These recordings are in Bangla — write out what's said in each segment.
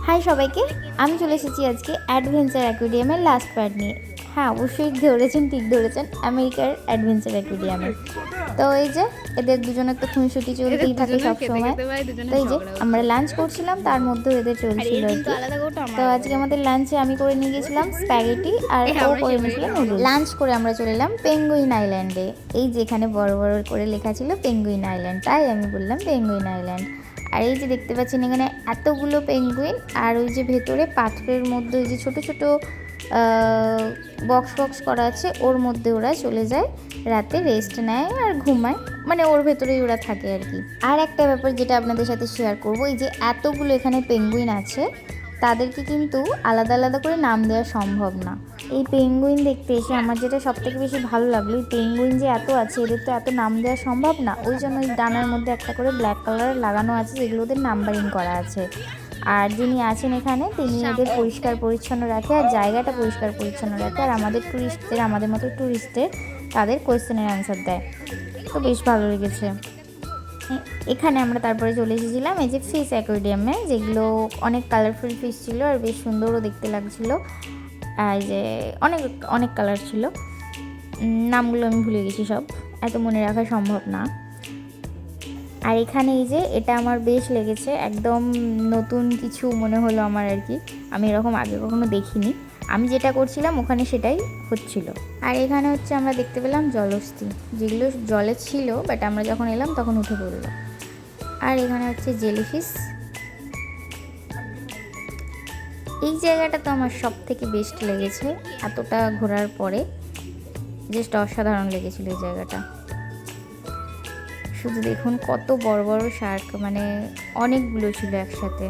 হাই সবাইকে, আমি চলে এসেছি আজকে অ্যাডভেঞ্চার অ্যাকুয়ারিয়ামের লাস্ট পার্ট নিয়ে। হ্যাঁ, অবশ্যই ধরেছেন, ঠিক ধরেছেন, আমেরিকার অ্যাডভেঞ্চার অ্যাকুয়ারিয়ামে। তো এই যে এদের দুজনের তো খুনসুটি চলতেই থাকে সবসময়। তো এই যে আমরা লাঞ্চ করছিলাম, তার মধ্যেও এদের চলছিল আর কি। তো আজকে আমাদের লাঞ্চে আমি করে নিয়ে গেছিলাম স্প্যাগেটি আর ও করে নিয়েছিলাম নুডলস। লাঞ্চ করে আমরা চলে এলাম পেঙ্গুইন আইল্যান্ডে। এই যেখানে বড় বড় করে লেখা ছিল পেঙ্গুইন আইল্যান্ড, তাই আমি বললাম পেঙ্গুইন আইল্যান্ড। আর এই যে দেখতে পাচ্ছেন এখানে এতগুলো পেঙ্গুইন, আর ওই যে ভেতরে পাথরের মধ্যে ওই যে ছোটো ছোটো বক্স বক্স করা আছে, ওর মধ্যে ওরা চলে যায়, রাতে রেস্ট নেয় আর ঘুমায়, মানে ওর ভেতরেই ওরা থাকে আর কি। আর একটা ব্যাপার যেটা আপনাদের সাথে শেয়ার করব, এই যে এতগুলো এখানে পেঙ্গুইন আছে, তাদেরকে কিন্তু আলাদা আলাদা করে নাম দেওয়া সম্ভব না। এই পেঙ্গুইন দেখতে এসে আমার যেটা সবথেকে বেশি ভালো লাগলো, এই পেঙ্গুইন যে এত আছে, এদের তো এত নাম দেওয়া সম্ভব না, ওই জন্য ওই ডানার মধ্যে একটা করে ব্ল্যাক কালার লাগানো আছে, যেগুলো ওদের নাম্বারিং করা আছে। আর যিনি আছেন এখানে, তিনি ওদের পরিষ্কার পরিচ্ছন্ন রাখে আর জায়গাটা পরিষ্কার পরিচ্ছন্ন রাখে, আর আমাদের ট্যুরিস্টদের, আমাদের মতো ট্যুরিস্টদের তাদের কোয়েশ্চেনের অ্যান্সার দেয়। তো বেশ ভালো লেগেছে। এখানে আমরা তারপরে চলে এসেছিলাম এই যে ফিশ অ্যাকোয়ারিয়ামে, যেগুলো অনেক কালারফুল ফিশ ছিল আর বেশ সুন্দরও দেখতে লাগছিলো। এই যে অনেক অনেক কালার ছিল, নামগুলো আমি ভুলে গেছি সব, এত মনে রাখা সম্ভব না। আর এখানে এই যে এটা আমার বেশ লেগেছে, একদম নতুন কিছু মনে হলো আমার আর কি, আমি এরকম আগে কখনো দেখিনি। আমি যেটা করছিলাম ওখানে সেটাই হচ্ছিল। আর এখানে হচ্ছে আমরা দেখতে পেলাম জলহস্তী, যেগুলো জলে ছিল বাট আমরা যখন এলাম তখন উঠে পড়লো। আর এখানে হচ্ছে জেলিফিশ। এই জায়গাটা তো আমার সব থেকে বেস্ট লেগেছে, এতটা ঘোরার পরে জাস্ট অসাধারণ লেগেছিল এই জায়গাটা। শুধু দেখুন কত বড় বড় শার্ক, মানে অনেকগুলো ছিল একসাথে,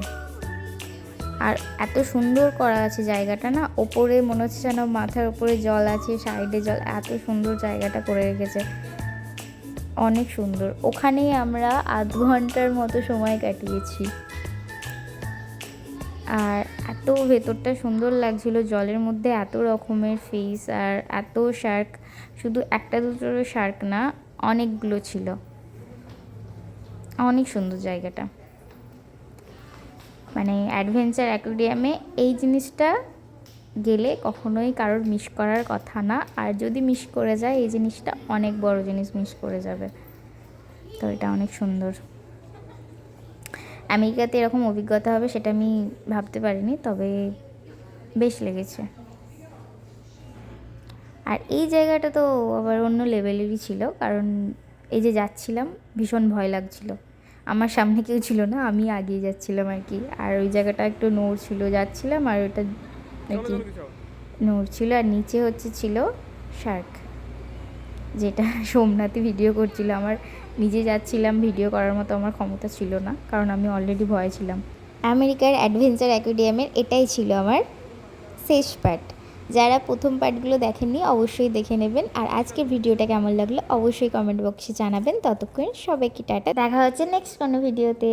আর এত সুন্দর করা আছে জায়গাটা না, ওপরে মনে হচ্ছে যেন মাথার ওপরে জল আছে, সাইডে জল, এত সুন্দর জায়গাটা করে রেখেছে, অনেক সুন্দর। ওখানেই আমরা আধ ঘন্টার মতো সময় কাটিয়েছি। আর এত ভেতরটা সুন্দর লাগছিল, জলের মধ্যে এত রকমের ফিশ আর এত শার্ক, শুধু একটা দুটো শার্ক না, অনেকগুলো ছিল, অনেক সুন্দর জায়গাটা। মানে অ্যাডভেঞ্চার অ্যাকুয়ারিয়ামে এই জিনিসটা গেলে কখনোই কারোর মিস করার কথা না, আর যদি মিস করে যায় এই জিনিসটা অনেক বড় জিনিস মিস করে যাবে। তো এটা অনেক সুন্দর। আমেরিকাতে এরকম অভিজ্ঞতা হবে সেটা আমি ভাবতে পারিনি, তবে বেশ লেগেছে। আর এই জায়গাটা তো আবার অন্য লেভেলেরই ছিল, কারণ এই যে যাচ্ছিলাম ভীষণ ভয় লাগছিল, আমার সামনে কেউ ছিল না, আমি আগিয়ে যাচ্ছিলাম আর কি। আর ওই জায়গাটা একটু নড়ছিল, যাচ্ছিলাম আর ওটা নাকি নড়ছিল, আর নিচে হচ্ছে ছিল শার্ক, যেটা সোমনাথই ভিডিও করছিল। আমার নিজে যাচ্ছিলাম, ভিডিও করার মতো আমার ক্ষমতা ছিল না, কারণ আমি অলরেডি ভয় ছিলাম। আমেরিকার অ্যাডভেঞ্চার অ্যাকুয়ারিয়ামের এটাই ছিল আমার শেষ পার্ট। যারা প্রথম পার্টগুলো দেখেননি অবশ্যই দেখে নেবেন। আর আজকের ভিডিওটা কেমন লাগলো অবশ্যই কমেন্ট বক্সে জানাবেন। ততক্ষণ সবাইকে টাটা, দেখা হচ্ছে নেক্সট কোনো ভিডিওতে।